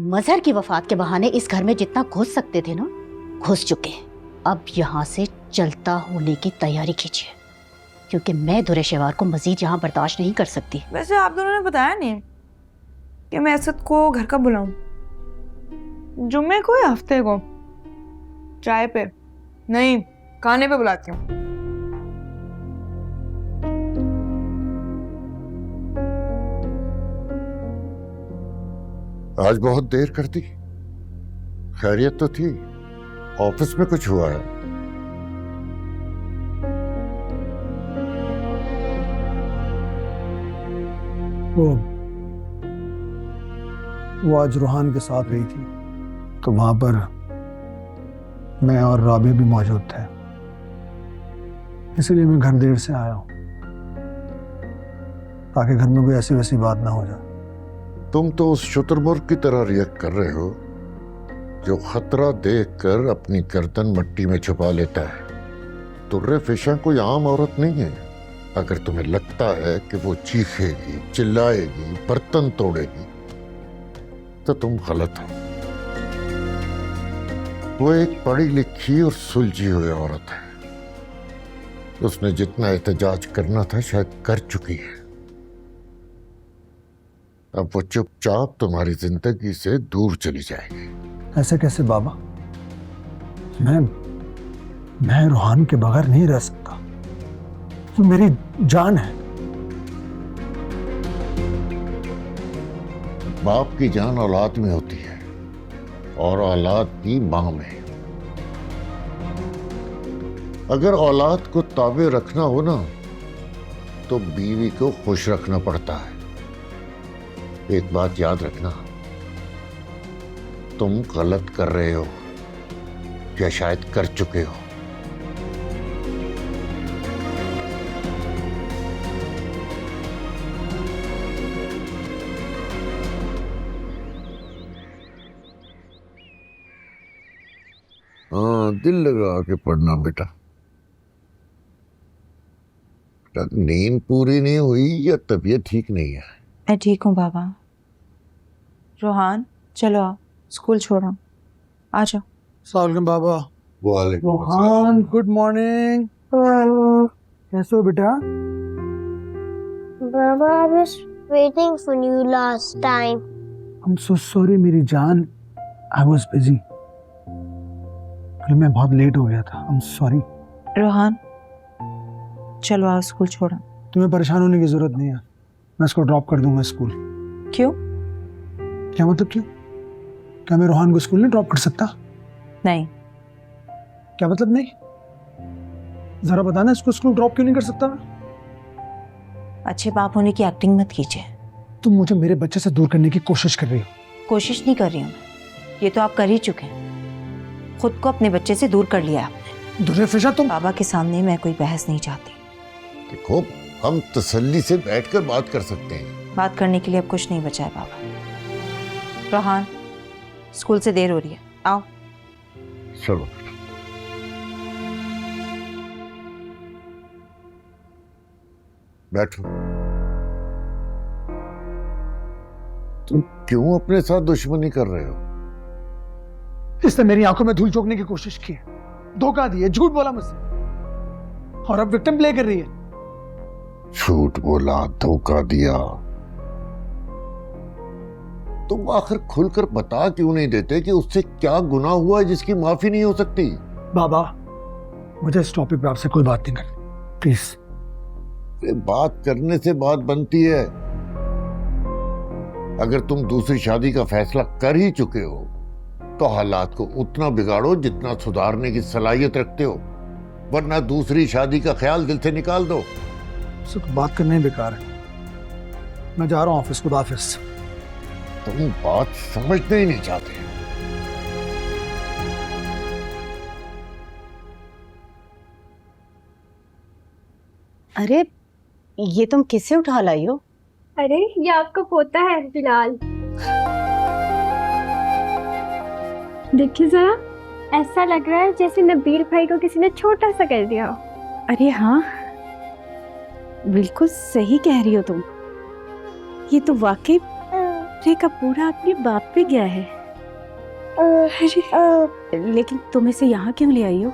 मजहर की वफात के बहाने इस घर में जितना घुस सकते थे ना, घुस चुके। अब यहाँ से चलता होने की तैयारी कीजिए, क्योंकि मैं दुरे शेवार को मजीद यहाँ बर्दाश्त नहीं कर सकती। वैसे आप दोनों ने बताया नहीं कि मैं असद को घर कब बुलाऊं? जुम्मे को या हफ्ते को? चाय पे नहीं, खाने पे बुलाती हूँ। आज बहुत देर कर दी। खैरियत तो थी? ऑफिस में कुछ हुआ है? वो आज रूहान के साथ गई थी, तो वहां पर मैं और राबी भी मौजूद थे, इसलिए मैं घर देर से आया हूं, ताकि घर में कोई ऐसी वैसी बात ना हो जाए। तुम तो उस शुतुरमुर्ग की तरह रिएक्ट कर रहे हो जो खतरा देखकर अपनी गर्दन मिट्टी में छुपा लेता है। तुर्रे फिशा कोई आम औरत नहीं है। अगर तुम्हें लगता है कि वो चीखेगी, चिल्लाएगी, बर्तन तोड़ेगी, तो तुम गलत हो। वो एक पढ़ी लिखी और सुलझी हुई औरत है। उसने जितना एहतजाज करना था शायद कर चुकी है। अब वो चुपचाप तुम्हारी जिंदगी से दूर चली जाएगी। ऐसे कैसे बाबा? मैं रूहान के बगैर नहीं रह सकता, वो मेरी जान है। बाप की जान औलाद में होती है और औलाद की मां में। अगर औलाद को ताबे रखना हो ना, तो बीवी को खुश रखना पड़ता है। एक बात याद रखना, तुम गलत कर रहे हो या शायद कर चुके हो। हाँ, दिल लगा के पढ़ना बेटा। नींद पूरी नहीं हुई या तबीयत ठीक नहीं है? मैं ठीक हूँ बाबा। रोहान चलो आओ, स्कूल छोड़ो, आ जाओ। सलाम बाबा। वालेकुम रूहान गुड मॉर्निंग। कैसे हो बेटा? Baba, I was waiting for you last time. I'm so sorry मेरी जान, I was busy। मैं बहुत लेट हो गया था, I'm sorry। रोहान चलो आओ, स्कूल छोड़ो। तुम्हें परेशान होने की जरूरत नहीं है, मैं इसको ड्रॉप कर दूंगा स्कूल। क्यों? क्या मतलब क्यों? क्या मैं रोहान को स्कूल नहीं ड्रॉप कर सकता? नहीं। क्या मतलब नहीं? जरा बताना, इसको स्कूल ड्रॉप क्यों नहीं कर सकता मैं? अच्छे बाप होने की एक्टिंग मत कीजिए। तुम मुझे मेरे बच्चे से दूर करने की कोशिश कर रही हो। कोशिश नहीं कर रही हूँ मैं, ये तो आप कर ही चुके हैं। खुद को अपने बच्चे से दूर कर लिया आपने। दुर्रे फिशा, तुम बाबा के सामने मैं कोई बहस नहीं चाहती। देखो, हम तसल्ली से बैठकर बात कर सकते हैं। बात करने के लिए अब कुछ नहीं बचा है बाबा। रोहान स्कूल से देर हो रही है, आओ। चलो बैठो। तुम क्यों अपने साथ दुश्मनी कर रहे हो? इसने मेरी आंखों में धूल झोंकने की कोशिश की है, धोखा दिया, झूठ बोला मुझसे, और अब विक्टिम प्ले कर रही है। झूठ बोला, धोखा दिया। तुम आखिर खुलकर बता क्यों नहीं देते कि उससे क्या गुनाह हुआ है जिसकी माफी नहीं हो सकती? बाबा, मुझे इस टॉपिक पे आपसे कोई बात नहीं करनी, प्लीज। बात करने से बात बनती है। अगर तुम दूसरी शादी का फैसला कर ही चुके हो, तो हालात को उतना बिगाड़ो जितना सुधारने की सलाहियत रखते हो, वरना दूसरी शादी का ख्याल दिल से निकाल दो। सिर्फ बात करना ही बेकार है। मैं जा रहा हूँ ऑफिस, खुदा हाफिज। तुम बात समझते ही नहीं चाहते। अरे ये तुम किससे उठा लाई हो? अरे ये आपका पोता है बिलाल। देखिए जरा, ऐसा लग रहा है जैसे नबील भाई को किसी ने छोटा सा कर दिया हो। अरे हाँ, बिल्कुल सही कह रही हो तुम। ये तो वाकई रे का पूरा अपने बाप पे गया है। लेकिन तुम इसे यहाँ क्यों ले आई हो?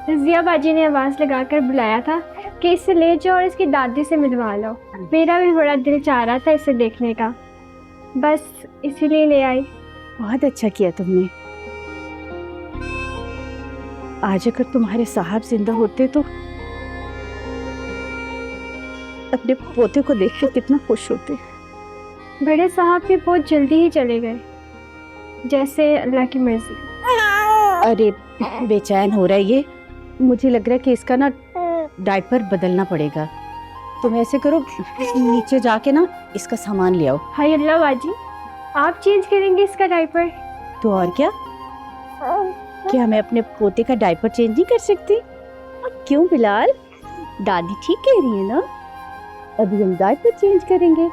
रज़िया बाजी ने आवाज़ लगाकर बुलाया था कि इसे ले जाओ और इसकी दादी से मिलवा लो। मेरा भी बड़ा दिल चाह रहा था इसे देखने का, बस इसीलिए ले आई। बहुत अच्छा किया तुमने। आज अगर तुम्हारे साहब जिंदा होते तो अपने पोते को देख के कितना खुश होते। बड़े साहब भी बहुत जल्दी ही चले गए, जैसे अल्लाह की मर्जी। अरे बेचैन हो रहा है ये, मुझे लग रहा है कि इसका ना डायपर बदलना पड़ेगा। तुम ऐसे करो, नीचे जाके ना इसका सामान ले आओ। हाय अल्लाह बाजी, आप चेंज करेंगे इसका डायपर? तो और क्या, क्या मैं अपने पोते का डायपर चेंज नहीं कर सकती? क्यों बिलाल, दादी ठीक कह रही है ना, अभी हम डायपर चेंज करेंगे।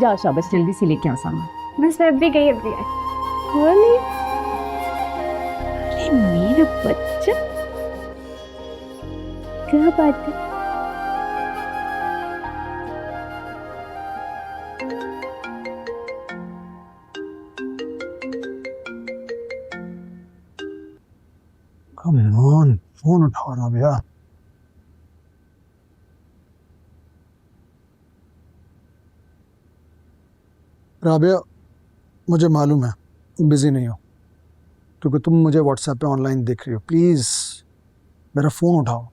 जाओ शाबाश, जल्दी से लेके आओ सामान। बस मैं अभी गई, अभी आई। अरे मेरा बच्चा, क्या बात है? कम ऑन, फोन उठाओ राबिया। राबिया, मुझे मालूम है तुम बिजी नहीं हो, क्योंकि तुम मुझे व्हाट्सएप पे ऑनलाइन देख रही हो। प्लीज मेरा फोन उठाओ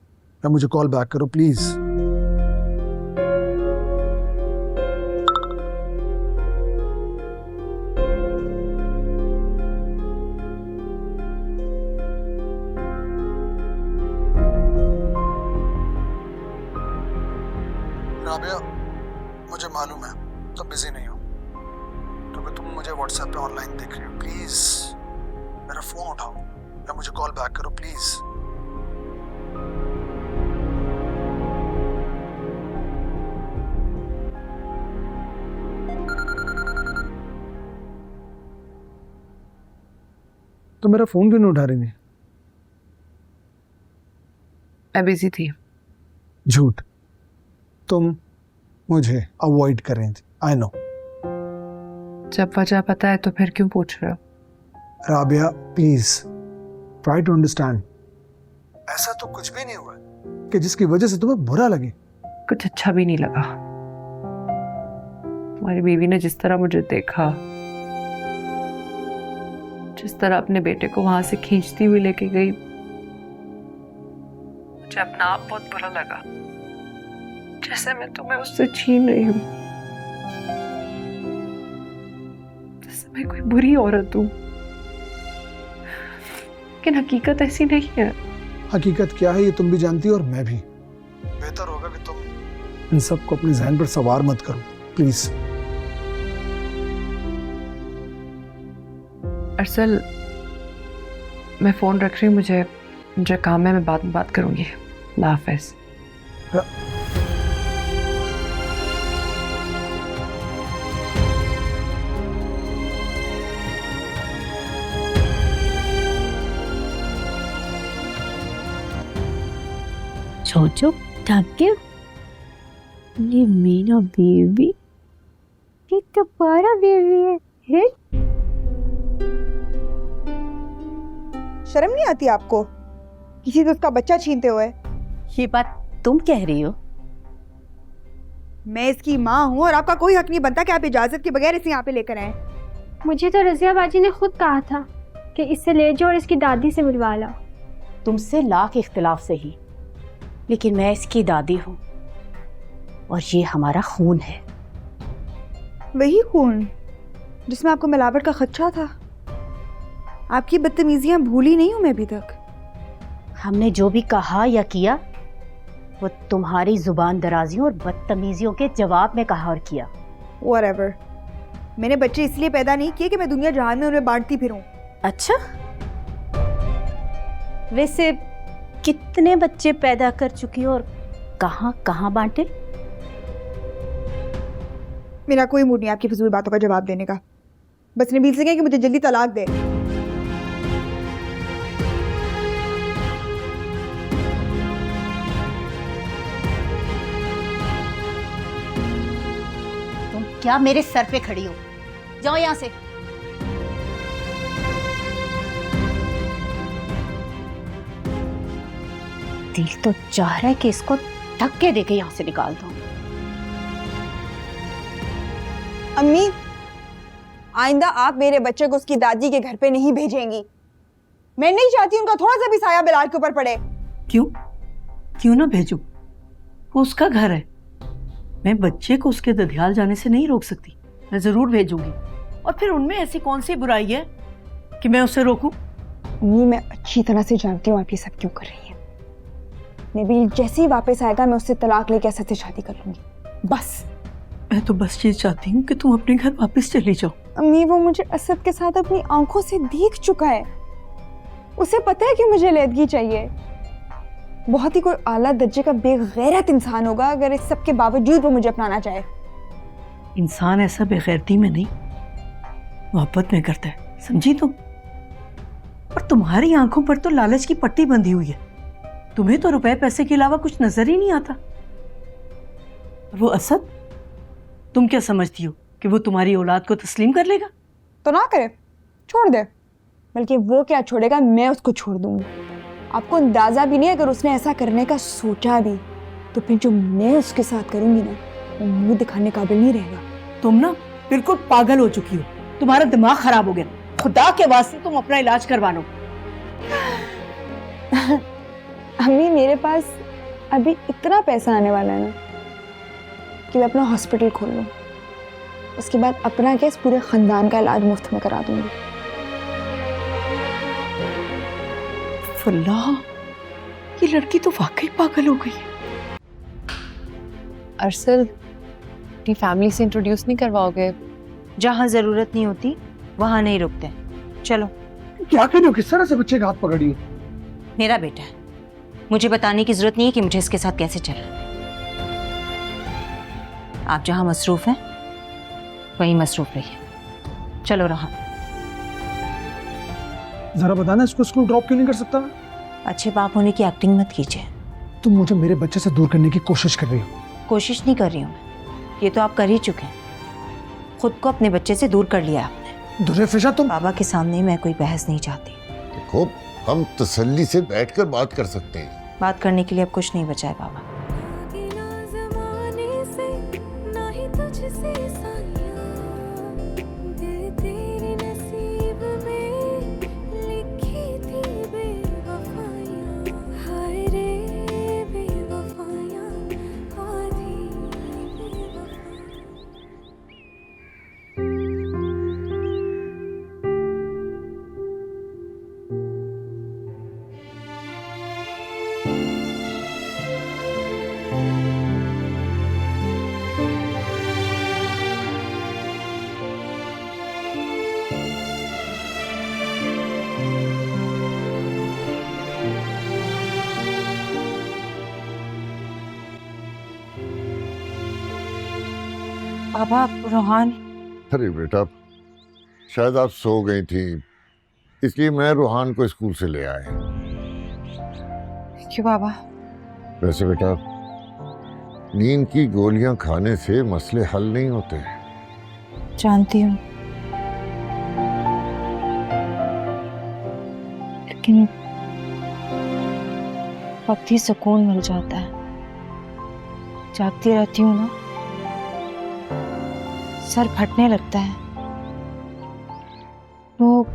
या मुझे कॉल बैक करो प्लीज। राबिया, मुझे मालूम है तुम बिजी नहीं हो, क्योंकि तुम मुझे व्हाट्सएप पे ऑनलाइन देख रही हो। प्लीज मेरा फोन उठाओ या मुझे कॉल बैक करो प्लीज। तो मेरा फोन क्यों नहीं उठा रही थी? मैं बिजी थी। झूठ, तुम मुझे अवॉइड कर रही थी। I know. जब वजह पता है तो फिर क्यों पूछ रहे हो? Rabia please try to understand. ऐसा तो कुछ भी नहीं हुआ कि जिसकी वजह से तुम्हें बुरा लगे। कुछ अच्छा भी नहीं लगा। तुम्हारी बीवी ने जिस तरह मुझे देखा, जिस तरह अपने बेटे को वहां से खींचती हुई लेके गई, मुझे अपना आप बहुत बुरा लगा, जैसे मैं तुम्हें उससे छीन रही हूँ, जैसे मैं कोई बुरी औरत हूँ। लेकिन हकीकत ऐसी नहीं है। हकीकत क्या है ये तुम भी जानती हो और मैं भी। बेहतर होगा कि तुम इन सबको अपने जहन पर सवार मत करो प्लीज। अरसल, मैं फोन रख रही हूँ, मुझे काम है, मैं बाद में बात करूंगी। अल्लाह हाफिज़। छोचो थक गए? ये मेरा बेबी, ये तो बड़ा बेबी है। शर्म नहीं आती आपको किसी दोस्त का बच्चा छीनते हुए? ये बात तुम कह रही हो? मैं इसकी माँ हूँ और आपका कोई हक नहीं बनता कि आप इजाजत के बगैर इसे यहाँ पे लेकर आए। मुझे तो रज़िया बाजी ने खुद कहा था कि इससे ले जाओ और इसकी दादी से मिलवा लो। तुमसे लाख इख्तिलाफ सही, लेकिन मैं इसकी दादी हूँ और ये हमारा खून है। वही खून जिसमें आपको मिलावट का खदशा था। आपकी बदतमीजियाँ भूली नहीं हूँ मैं अभी तक। हमने जो भी कहा या किया वो तुम्हारी जुबान दराजियों और बदतमीजियों के जवाब में कहा और किया। Whatever। मैंने बच्चे इसलिए पैदा नहीं किए कि मैं दुनिया जहान में उन्हें बांटती फिरूं। अच्छा, वैसे कितने बच्चे पैदा कर चुकी हो और कहाँ कहाँ बांटे? मेरा कोई मूड नहीं आपकी फजूल बातों का जवाब देने का। बस नबील से कहें कि मुझे जल्दी तलाक दे। तुम क्या मेरे सर पे खड़ी हो? जाओ यहाँ से। दिल तो चाह रहा है कि इसको धक्के देके यहाँ से निकाल दूं। अम्मी, आइंदा आप मेरे बच्चे को उसकी दादी के घर पे नहीं भेजेंगी। मैं नहीं चाहती उनका थोड़ा सा भी साया बिलाल के ऊपर पड़े। क्यों ना भेजूं? वो उसका घर है। मैं बच्चे को उसके ददियाल जाने से नहीं रोक सकती। मैं जरूर भेजूंगी। और फिर उनमें ऐसी कौन सी बुराई है कि मैं उसे रोकूं? अम्मी, मैं अच्छी तरह से जानती हूँ आप ये सब क्यों कर रही हैं। नबील जैसे ही वापस आएगा मैं उससे तलाक लेके असद से शादी कर लूंगी, बस। मैं तो बस ये चाहती हूँ कि तुम अपने घर वापस चली जाओ। अम्मी, वो मुझे असद के साथ अपनी आंखों से देख चुका है। उसे पता है कि मुझे लेदगी चाहिए। बहुत ही कोई आला दर्जे का बेगैरत इंसान होगा अगर इस सब के बावजूद वो मुझे अपनाना चाहे। इंसान ऐसा बेगैरती में नहीं, मोहब्बत में करता है, समझी तुम? और तुम्हारी आंखों पर तो लालच की पट्टी बंधी हुई है। तुम्हें तो रुपए पैसे के अलावा कुछ नजर ही नहीं आता। और वो असद, तुम क्या समझती हो कि वो तुम्हारी औलाद को तस्लीम कर लेगा? तो ना करे, छोड़ दे। बल्कि वो क्या छोड़ेगा, मैं उसको छोड़ दूंगी। आपको अंदाजा भी नहीं, अगर उसने ऐसा करने का सोचा भी तो फिर जो मैं उसके साथ करूंगी ना, वो मुंह दिखाने काबिल नहीं रहेगा। तुम ना बिल्कुल पागल हो चुकी हो। तुम्हारा दिमाग खराब हो गया। खुदा के वास्ते तुम अपना इलाज करवा लो। अम्मी, मेरे पास अभी इतना पैसा आने वाला है ना कि मैं अपना हॉस्पिटल खोल लूँ। उसके बाद अपना क्या, इस पूरे खानदान का इलाज मुफ्त में करा दूंगी। अल्लाह, ये लड़की तो वाकई पागल हो गई है। अरसल, अपनी फैमिली से इंट्रोड्यूस नहीं करवाओगे? जहाँ जरूरत नहीं होती वहाँ नहीं रुकते। चलो। क्या कर रही हो? किस तरह से बच्चे का हाथ पकड़ी हो? मेरा बेटा है, मुझे बताने की जरूरत नहीं है कि मुझे इसके साथ कैसे चलना। आप जहाँ मसरूफ हैं वहीं मसरूफ रहिए। चलो रहा। जरा बताना, इसको स्कूल ड्रॉप क्यों नहीं कर सकता? अच्छे बाप होने की एक्टिंग मत कीजिए। तुम मुझे मेरे बच्चे से दूर करने की कोशिश कर रही हो। कोशिश नहीं कर रही हूँ मैं, ये तो आप कर ही चुके हैं। खुद को अपने बच्चे से दूर कर लिया आपने। दुर्फिशा, तुम बाबा के सामने मैं कोई बहस नहीं चाहती। देखो, हम तसल्ली से बैठकर बात कर सकते हैं। बात करने के लिए अब कुछ नहीं बचा है बाबा। बाबा, रोहान। अरे बेटा, शायद आप सो गई थी, इसलिए मैं रूहान को स्कूल से ले आया। क्यों बाबा? वैसे बेटा, नींद की गोलियां खाने से मसले हल नहीं होते। जानती हूँ, लेकिन वक्त ही सुकून मिल जाता है। जागती रहती हूँ ना, सर फटने लगता है। वो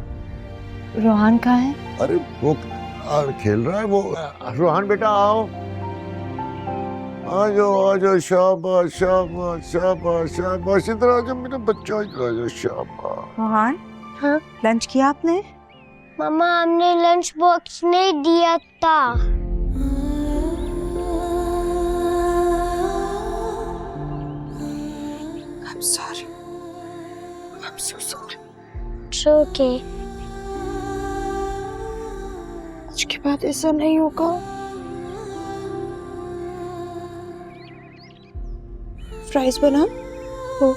रोहान कहाँ है? अरे वो खेल रहा है। वो रोहान बेटा, आओ आ जाओ, शाबाश शाबाश शाबाश शाबाश, इधर आ जाओ मेरा बच्चा, इधर आ जाओ, शाबाश। रोहान, हाँ? लंच किया आपने? मम्मा, हमने लंच बॉक्स नहीं दिया था। I'm sorry. I'm so sorry. It's okay. आज के बाद ऐसा नहीं होगा। फ्राइज बना हो?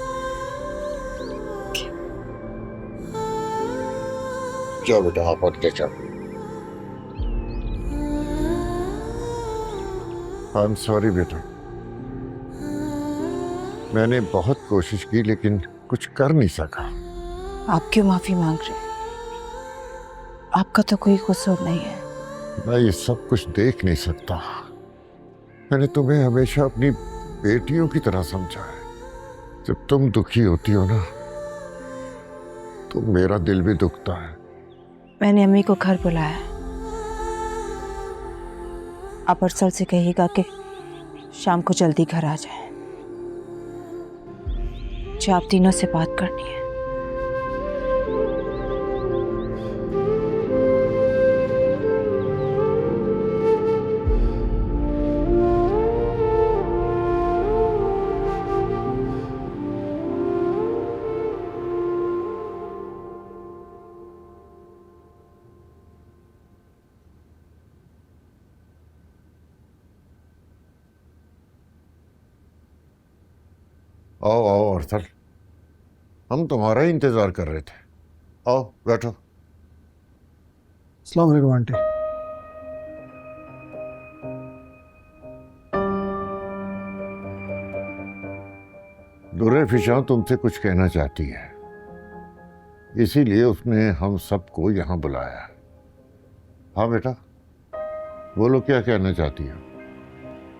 जाओ बेटा, आप हट के चलो। आई एम सॉरी बेटा, मैंने बहुत कोशिश की लेकिन कुछ कर नहीं सका। आप क्यों माफी मांग रहे हैं? आपका तो कोई कसूर नहीं है। मैं ये सब कुछ देख नहीं सकता। मैंने तुम्हें हमेशा अपनी बेटियों की तरह समझा है। जब तुम दुखी होती हो ना, तो मेरा दिल भी दुखता है। मैंने अम्मी को घर बुलाया। आप अरसल से कहिएगा कि शाम को जल्दी घर आ जाए। मुझे आप तीनों से बात करनी है। आओ आओ अरसल, हम तुम्हारा ही इंतजार कर रहे थे। आओ बैठो। अस्सलाम वालेकुम आंटी। दुर्रे फिशा तुमसे कुछ कहना चाहती है, इसीलिए उसने हम सबको यहाँ बुलाया है। हाँ बेटा, बोलो क्या कहना चाहती हो।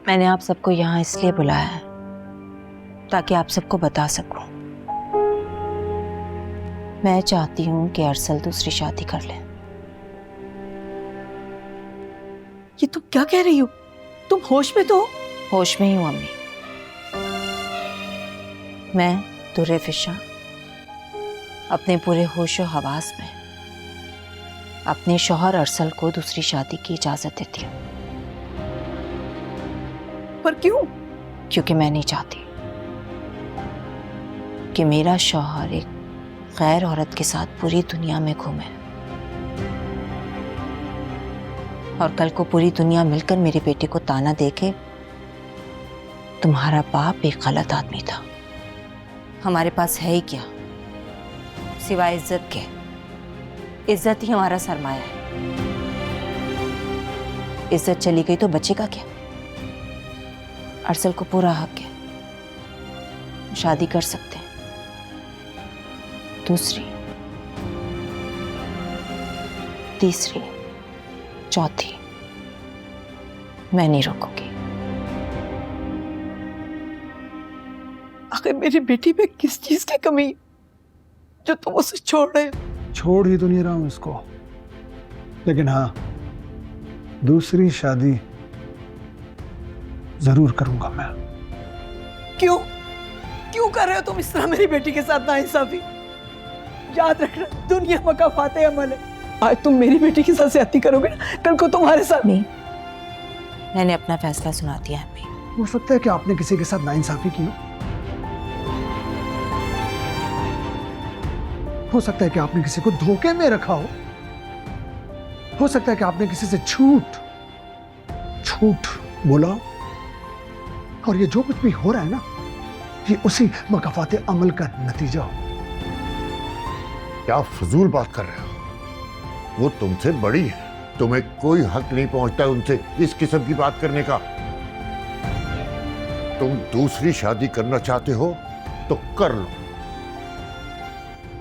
मैंने आप सबको यहाँ इसलिए बुलाया है ताकि आप सबको बता सकूं। मैं चाहती हूं कि अरसल दूसरी शादी कर ले। ये तुम क्या कह रही हो? तुम होश में तो हो? होश में ही हूं अम्मी। मैं दुर्रे फिशा अपने पूरे होशो हवास में अपने शौहर अरसल को दूसरी शादी की इजाजत देती हूँ। पर क्यों? क्योंकि मैं नहीं चाहती कि मेरा शौहर एक गैर औरत के साथ पूरी दुनिया में घूमे और कल को पूरी दुनिया मिलकर मेरी बेटी को ताना देके तुम्हारा बाप एक गलत आदमी था। हमारे पास है ही क्या सिवाय इज्जत के? इज्जत ही हमारा सरमाया है। इज्जत चली गई तो बचेगा क्या? अरसल को पूरा हक है, शादी कर सकते हैं। दूसरी, तीसरी, चौथी मैं नहीं रोकूंगी। आखिर मेरी बेटी में किस चीज की कमी जो तुम उसे छोड़ रहे हो? छोड़ ही तो नहीं रहा हूं इसको, लेकिन हाँ, दूसरी शादी जरूर करूंगा मैं। क्यों? क्यों कर रहे हो तुम इस तरह मेरी बेटी के साथ नाइंसाफी? याद रखना, दुनिया मका फाते अमल है। आज तुम मेरी बेटी के साथ ज्यादती करोगे ना, कल को तुम्हारे साथ नहीं। मैंने अपना फैसला सुना दिया है अम्मी। हो सकता है कि आपने किसी के साथ नाइंसाफी की हो सकता है कि आपने किसी को धोखे में रखा हो सकता है कि आपने किसी से झूठ बोला, और ये जो कुछ भी हो रहा है ना, ये उसी मकाफाते अमल का नतीजा हो। क्या फजूल बात कर रहे हो? वो तुमसे बड़ी है, तुम्हें कोई हक नहीं पहुंचता उनसे इस किस्म की बात करने का। तुम दूसरी शादी करना चाहते हो तो कर लो,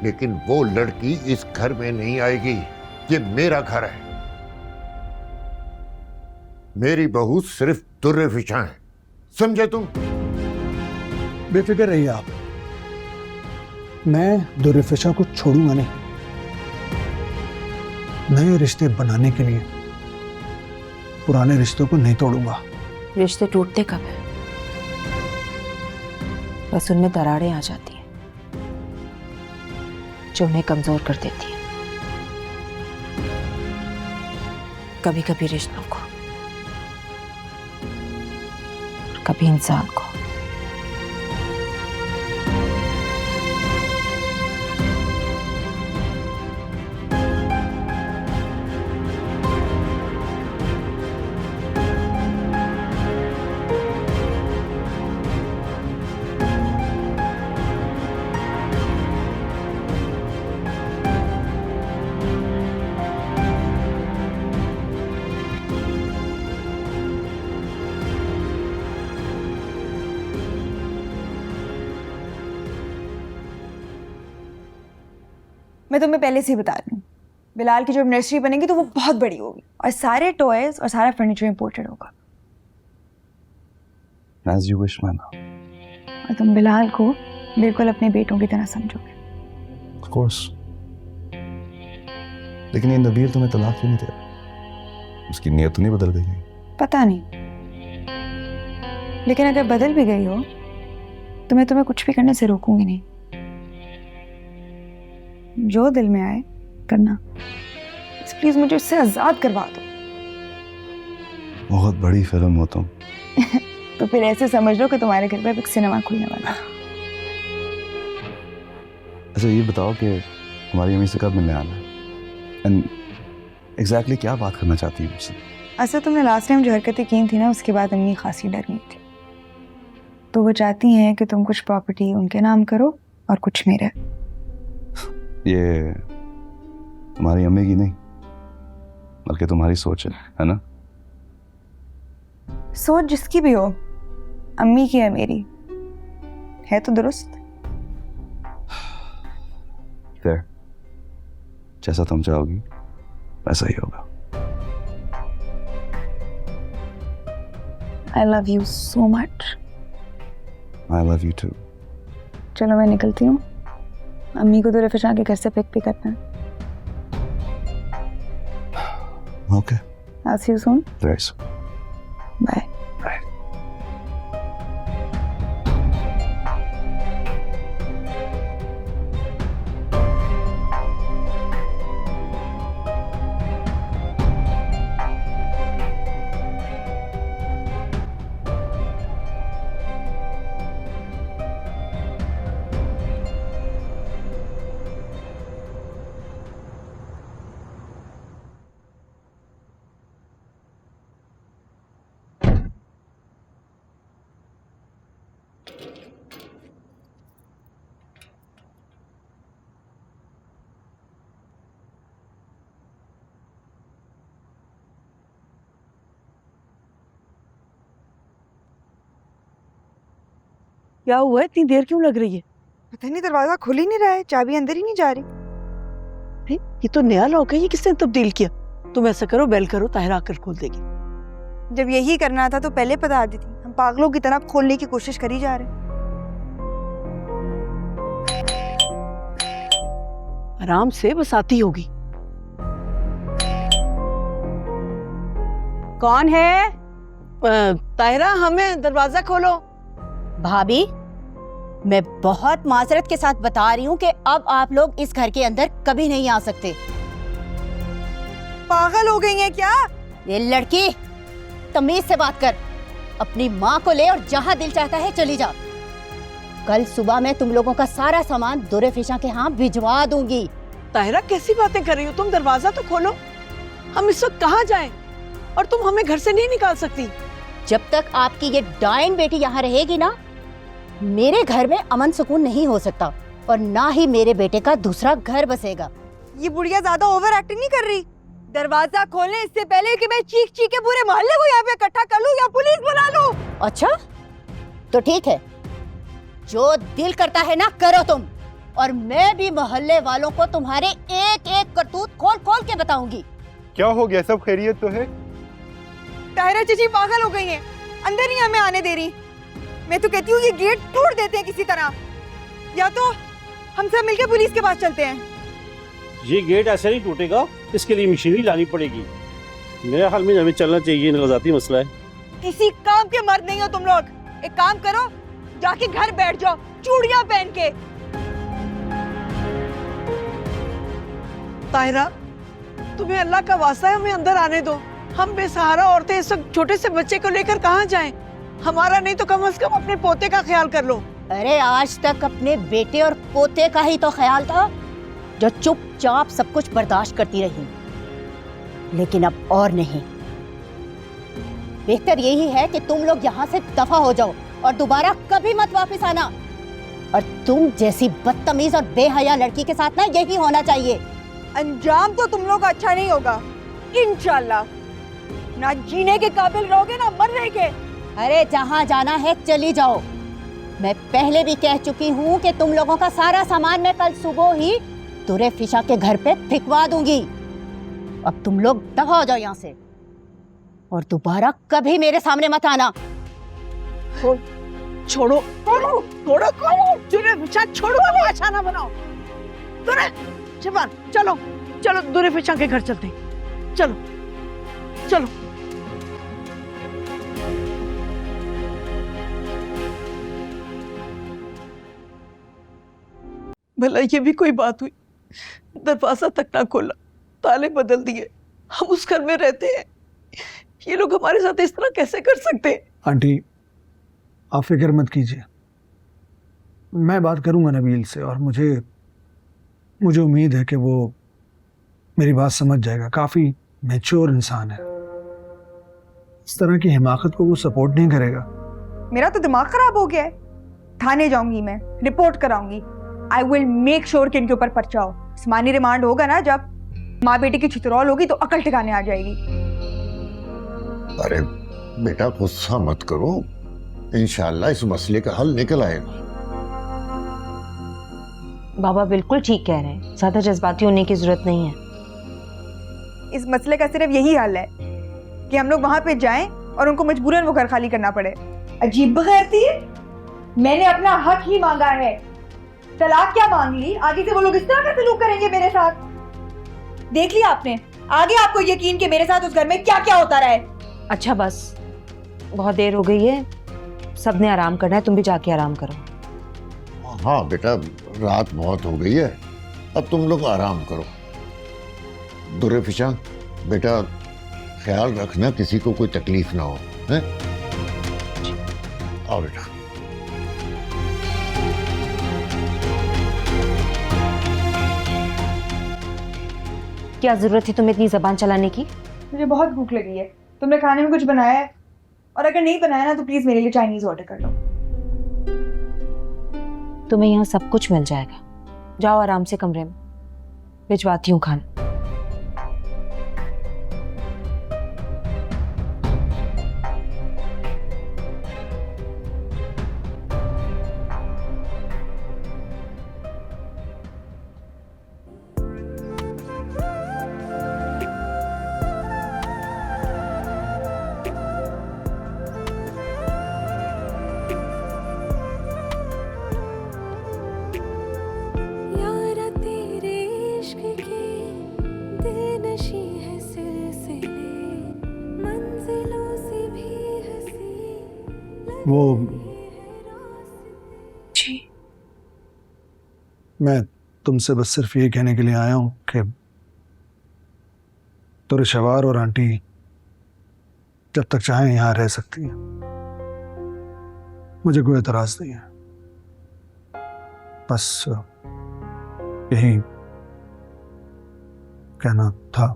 लेकिन वो लड़की इस घर में नहीं आएगी। ये मेरा घर है। मेरी बहू सिर्फ दुर्रे फिशा है, समझे तुम? बेफिक्र रहिए आप, मैं दुर्रे फिशा को छोड़ूंगा नहीं। नए रिश्ते बनाने के लिए पुराने रिश्तों को नहीं तोड़ूंगा। रिश्ते टूटते कब है? बस उनमें दरारें आ जाती हैं जो उन्हें कमजोर कर देती है। कभी कभी रिश्तों को, कभी इंसान को। मैं तुम्हें पहले से ही बता रही हूँ, बिलाल की जब नर्सरी बनेगी तो वो बहुत बड़ी होगी और सारे टॉयज और सारा फर्नीचर इंपोर्टेड होगा। As you wish, man. और तुम बिलाल को बिल्कुल अपने बेटों की तरह समझोगे। Of course. लेकिन ये नबील तुम्हें तलाक क्यों नहीं दे रहा? उसकी नीयत तो नहीं बदल गई है? पता नहीं, लेकिन अगर बदल भी गई हो तो मैं तुम्हें कुछ भी करने से रोकूंगी नहीं। जो दिल में आए करना, प्लीज मुझे उससे आजाद करवा दो। बहुत बड़ी फिल्म हो तुम। तो फिर ऐसे समझ लो कि तुम्हारे घर पे एक सिनेमा खुलने वाला है। अच्छा ये बताओ कि हमारी अम्मी से कब मिलने आना है? एंड एग्जैक्टली क्या बात करना चाहती है मुझसे? अच्छा तुमने लास्ट टाइम जो हरकतें की थी ना, उसके बाद अम्मी खासी डर गई थी। तो वो चाहती हैं कि तुम कुछ प्रॉपर्टी उनके नाम करो और कुछ मेरे। ये तुम्हारी अम्मी की नहीं बल्कि तुम्हारी सोच है ना? सोच जिसकी भी हो, अम्मी की है मेरी, है तो दुरुस्त। Fair. जैसा तुम चाहोगी वैसा ही होगा। I love you so much. I love you too. चलो मैं निकलती हूँ, अम्मी को तो रफिशा के घर से पिक भी करना है। Okay. I'll see you soon. Very soon. Bye. Bye. क्या हुआ है? इतनी देर क्यों लग रही है? पता नहीं, दरवाजा खुल ही नहीं रहा है, चाबी अंदर ही नहीं जा रही। अरे, ये तो नया लॉक है, ये किसने तब्दील किया? तुम ऐसा करो, बेल करो, ताहिरा आकर खोल देगी। जब यही करना था तो पहले बता देती। हम पागलों की तरह खोलने की कोशिश करी जा रहे हैं। आराम से, बस आती होगी। कौन है? ताहिरा, हमें दरवाजा खोलो। भाभी, मैं बहुत माजरत के साथ बता रही हूँ कि अब आप लोग इस घर के अंदर कभी नहीं आ सकते। पागल हो गई हैं क्या? ये लड़की, तमीज से बात कर। अपनी माँ को ले और जहाँ दिल चाहता है चली जा। कल सुबह मैं तुम लोगों का सारा सामान दुरे फिशा के यहाँ भिजवा दूंगी। ताहिरा, कैसी बातें कर रही हो तुम? दरवाजा तो खोलो। हम इस वक्त कहाँ जाएं? और तुम हमें घर से नहीं निकाल सकती। जब तक आपकी ये डाइन बेटी यहाँ रहेगी ना, मेरे घर में अमन सुकून नहीं हो सकता और ना ही मेरे बेटे का दूसरा घर बसेगा। ये बुढ़िया ज्यादा ओवर एक्टिंग नहीं कर रही? दरवाजा खोलने इससे पहले कि मैं चीख चीख के पूरे मोहल्ले को यहाँ पे इकट्ठा कर लूं या पुलिस बुला लूं। अच्छा, तो ठीक है, जो दिल करता है ना करो तुम, और मैं भी मोहल्ले वालों को तुम्हारे एक एक करतूत खोल खोल के बताऊंगी। क्या हो गया? सब खैरियत तो है? ताहिरा चीची पागल हो गई हैं, अंदर नहीं हमें आने दे रही। मैं तो कहती हूँ ये गेट तोड़ देते हैं किसी तरह, या तो हम सब मिलकर पुलिस के पास चलते हैं। ये गेट ऐसे नहीं टूटेगा, इसके लिए मशीनरी लानी पड़ेगी। मेरे हाल में हमें चलना चाहिए, नजाती मसला है। किसी काम के मर्द नहीं हो तुम लोग। एक काम करो, जाके घर बैठ जाओ चूड़ियां पहन के। ताहिरा, तुम्हें अल्लाह का वास्ता है, हमें अंदर आने दो। हम बेसहारा औरतें इस वक्त छोटे से बच्चे को लेकर कहाँ जाएं? हमारा नहीं तो कम से कम अपने पोते का ख्याल कर लो। अरे आज तक अपने बेटे और पोते का ही तो ख्याल था, जो चुपचाप सब कुछ बर्दाश्त करती रही, लेकिन अब और नहीं। बेहतर यही है कि तुम लोग यहाँ से दफा हो जाओ और दोबारा कभी मत वापस आना। और तुम जैसी बदतमीज और बेहया लड़की के साथ ना यही होना चाहिए। अंजाम तो तुम लोग का अच्छा नहीं होगा इंशाल्लाह। ना जीने के काबिल रहोगे ना मरने के। अरे जहाँ जाना है चली जाओ। मैं पहले भी कह चुकी हूँ कि तुम लोगों का सारा सामान मैं कल सुबह ही तुरे फिशा के घर पे फिकवा दूंगी। अब तुम लोग दफा हो जाओ यहाँ से और दोबारा कभी मेरे सामने मत आना। छोड़ो छोड़ो दूरे फिशा छोड़ो, अच्छा ना बनाओ। दूरे शिफान चलो चलो दूरे फिशा के घर चलते हैं, चलो चलो। भला ये भी कोई बात हुई? दरवाजा तक ना खोला, ताले बदल दिए, हम उस घर में रहते हैं, ये लोग हमारे साथ इस तरह कैसे कर सकते हैं? आंटी आप फिक्र मत कीजिए, मैं बात करूंगा नबील से और मुझे उम्मीद है कि वो मेरी बात समझ जाएगा। काफ़ी मैच्योर इंसान है, इस तरह की हिमाकत को वो सपोर्ट नहीं करेगा। मेरा तो दिमाग खराब हो गया है। थाने जाऊंगी, मैं रिपोर्ट कराऊंगी। आई विल मेक श्योर कि इनके ऊपर पर्चा हो। जिस्मानी रिमांड होगा ना, जब माँ बेटी की छितरौल होगी तो अकल ठिकाने आ जाएगी। अरे बेटा गुस्सा मत करो, इंशाल्लाह इस मसले का हल निकल आएगा। बाबा बिल्कुल ठीक कह रहे हैं, ज्यादा जज्बाती होने की जरूरत नहीं है। इस मसले का सिर्फ यही हल है कि हम लोग वहां पे जाएं और उनको मजबूरन वो घर खाली करना पड़े। अजीब बगैरती है, मैंने अपना हक ही मांगा है, तलाक क्या मांग ली? आगे से वो लोग इस तरह का सलूक करेंगे मेरे साथ? देख लिया आपने, आगे आपको यकीन कि मेरे साथ उस घर में क्या क्या होता रहा है। अच्छा बस, बहुत देर हो गई है, सबने आराम करना है, तुम भी जाके आराम करो। हाँ बेटा, रात बहुत हो गई है, अब तुम लोग आराम करो। दुर्रे फिशा बेटा ख्याल रखना किसी को कोई तकलीफ ना हो, हैं? आओ बेटा। क्या जरूरत है तुम्हें इतनी जबान चलाने की? मुझे बहुत भूख लगी है, तुमने खाने में कुछ बनाया है? और अगर नहीं बनाया ना तो प्लीज मेरे लिए चाइनीज ऑर्डर कर लो। तुम्हें यहाँ सब कुछ मिल जाएगा, जाओ आराम से कमरे में, भिजवाती हूँ खाना। वो जी, मैं तुमसे बस सिर्फ ये कहने के लिए आया हूं कि तुरे शवार और आंटी जब तक चाहें यहाँ रह सकती हैं, मुझे कोई एतराज नहीं है। बस यही कहना था।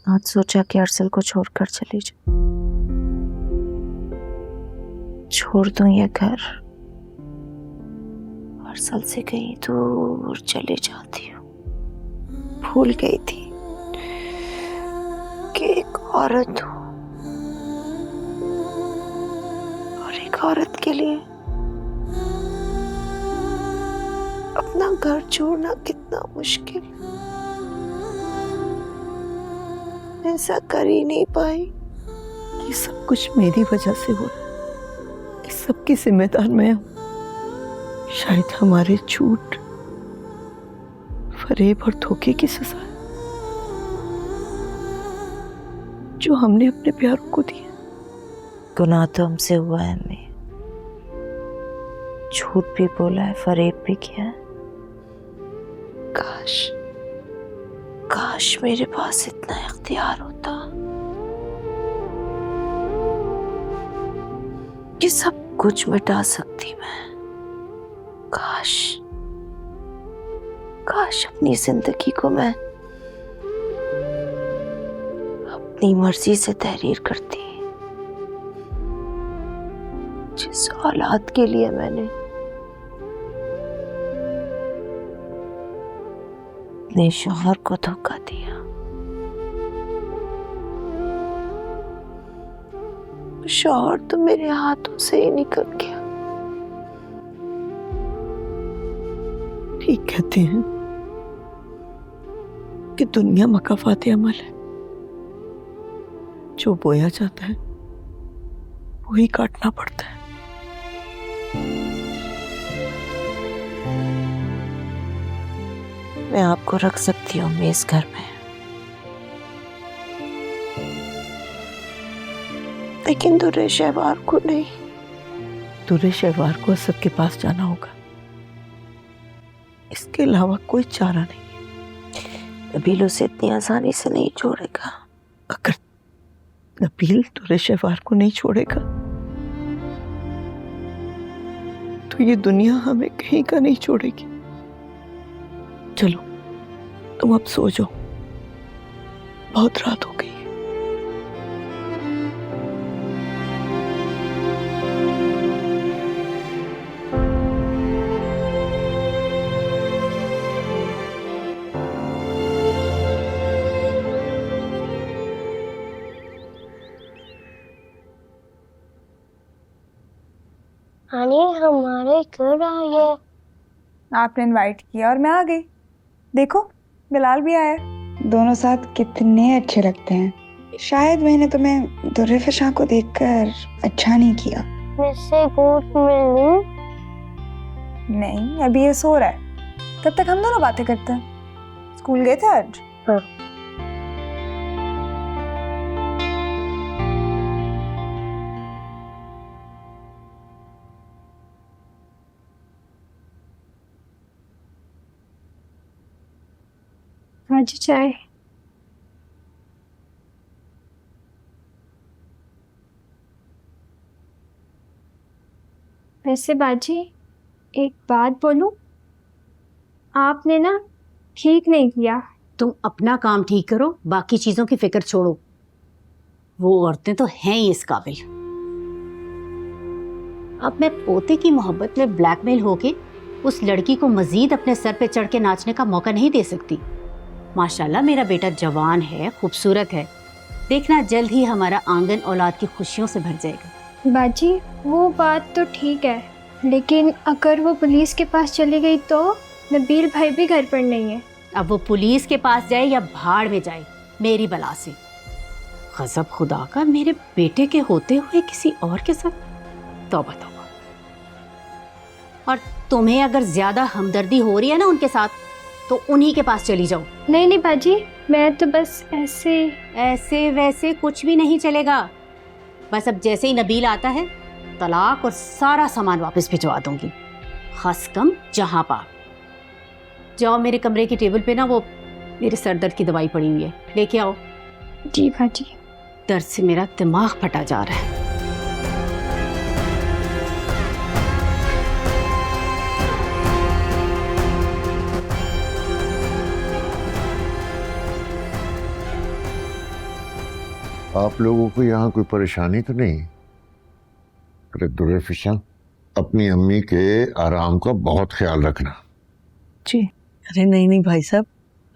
आज सोचा कि अरसल को छोड़कर चली जाऊं, छोड़ दूं ये घर, अरसल से कहीं दूर चली जाती हूँ। भूल गई थी कि एक औरत हूँ और एक औरत के लिए अपना घर छोड़ना कितना मुश्किल। ऐसा कर ही नहीं पाई। ये सब कुछ मेरी वजह से हो रहा है, इस सब की जिम्मेदार मैं हूं। शायद हमारे झूठ, फरेब और धोखे की सजा है जो हमने अपने प्यारों को दिया। गुनाह तो हमसे हुआ है, हमें झूठ भी बोला है, फरेब भी किया है। काश काश मेरे पास इतना इख्तियार होता कि सब कुछ मिटा सकती मैं। काश काश अपनी जिंदगी को मैं अपनी मर्जी से तहरीर करती, जिस औलाद के लिए मैंने अपने शौहर को धोखा दिया, शौहर तो मेरे हाथों से ही निकल गया। ठीक कहते हैं कि दुनिया मकाफात अमल है, जो बोया जाता है वही काटना पड़ता है। मैं आपको रख सकती हूँ मेज घर में, लेकिन दुर्रे शहवार को नहीं। दुर्रे शहवार को असद के पास जाना होगा, इसके अलावा कोई चारा नहीं। नबील उसे इतनी आसानी से नहीं छोड़ेगा। अगर नबील दुर्रे शहवार को नहीं छोड़ेगा तो ये दुनिया हमें कहीं का नहीं छोड़ेगी। चलो तुम अब सो जाओ, बहुत रात हो गई है। नानी हमारे घर आई है। आपने इनवाइट किया और मैं आ गई। देखो बिलाल भी आया। दोनों साथ कितने अच्छे लगते हैं। शायद मैंने तुम्हें दुर्रे फिशा को देखकर अच्छा नहीं किया। मुझसे गोश्त मिल लूं? नहीं, अभी ये सो रहा है, तब तक हम दोनों बातें करते हैं। स्कूल गए थे आज? हाँ। आज चाय। वैसे बाजी एक बात बोलूं, आपने ना ठीक नहीं किया। तुम अपना काम ठीक करो, बाकी चीजों की फिक्र छोड़ो। वो औरतें तो हैं ही इस काबिल। अब मैं पोते की मोहब्बत में ब्लैकमेल होके उस लड़की को मजीद अपने सर पे चढ़ के नाचने का मौका नहीं दे सकती। माशाल्लाह मेरा बेटा जवान है, खूबसूरत है। देखना जल्द ही हमारा आंगन औलाद की खुशियों से भर जाएगा। बाजी वो बात तो ठीक है, लेकिन अगर वो पुलिस के पास चली गई तो नबील भाई भी घर पर नहीं है। अब वो पुलिस के पास जाए या भाड़ में जाए, मेरी बला से। गजब खुदा का, मेरे बेटे के होते हुए किसी और के साथ। तौबा तौबा। और तुम्हें अगर ज्यादा हमदर्दी हो रही है ना उनके साथ, तो उन्हीं के पास चली जाओ। नहीं नहीं बाजी, मैं तो बस ऐसे वैसे कुछ भी नहीं चलेगा। बस अब जैसे ही नबील आता है, तलाक और सारा सामान वापस भिजवा दूंगी। खस कम जहां पाक। जाओ मेरे कमरे की टेबल पे ना वो मेरे सर दर्द की दवाई पड़ी हुई है, लेके आओ। जी बाजी। दर्द से मेरा दिमाग फटा जा रहा है। आप लोगों को यहाँ कोई परेशानी तो नहीं? अरे दुर्रे फिशा, अपनी अम्मी के आराम का बहुत ख्याल रखना। जी। अरे नहीं नहीं भाई साहब,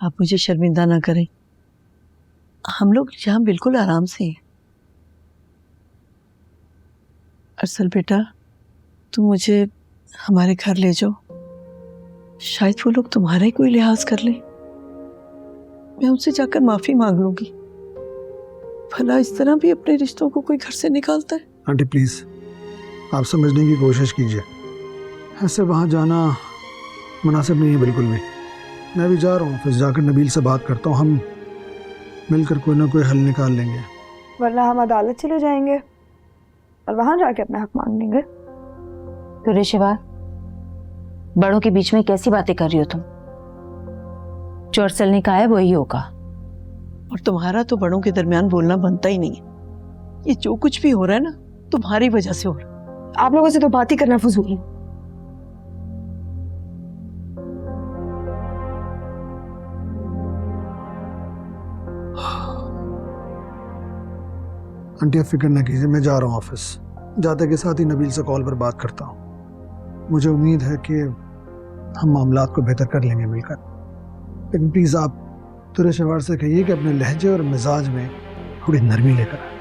आप मुझे शर्मिंदा ना करें। हम लोग यहाँ बिल्कुल आराम से हैं। अरसल बेटा, तुम मुझे हमारे घर ले जाओ, शायद वो लोग तुम्हारा ही कोई लिहाज कर ले। मैं उनसे जाकर माफी मांग लूंगी। भला इस तरह भी अपने रिश्तों को कोई घर से निकालता है? आंटी प्लीज आप समझने की कोशिश कीजिए, ऐसे वहाँ जाना मुनासिब नहीं है बिल्कुल भी। मैं भी जा रहा हूँ, फिर जाकर नबील से बात करता हूँ, हम मिलकर कोई ना कोई हल निकाल लेंगे। वरना हम अदालत चले जाएंगे और वहां जाके अपना हक मांग लेंगे। दुर्रे शहवार, बड़ों के बीच में कैसी बातें कर रही हो तुम? जो अरसल ने कहा है वही होगा। और तुम्हारा तो बड़ों के दरमियान बोलना बनता ही नहीं है। ये जो कुछ भी हो रहा है ना, तुम्हारी वजह से हो रहा है। आप लोगों से तो बात ही करना फजूल है। आंटी आप फिक्र ना कीजिए, मैं जा रहा हूँ ऑफिस। जाते के साथ ही नबील से कॉल पर बात करता हूँ। मुझे उम्मीद है कि हम मामलात को बेहतर कर लेंगे मिलकर। लेकिन प्लीज़ आप तुरे शवार से कहिए कि अपने लहजे और मिजाज में थोड़ी नरमी लेकर आए।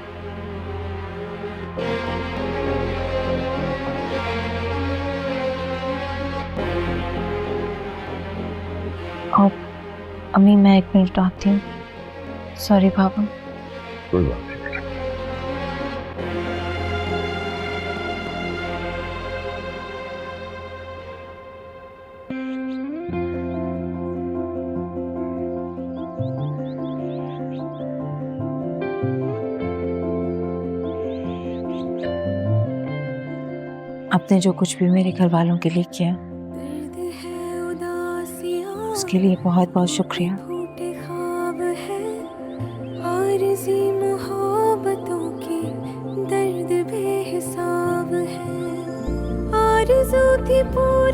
अम्मी मैं 1 मिनट आती हूँ। सॉरी बाबा। कोई बात नहीं। आपने जो कुछ भी मेरे घर वालों के लिए किया उसके लिए बहुत बहुत शुक्रिया। आरज़ू थी पूरी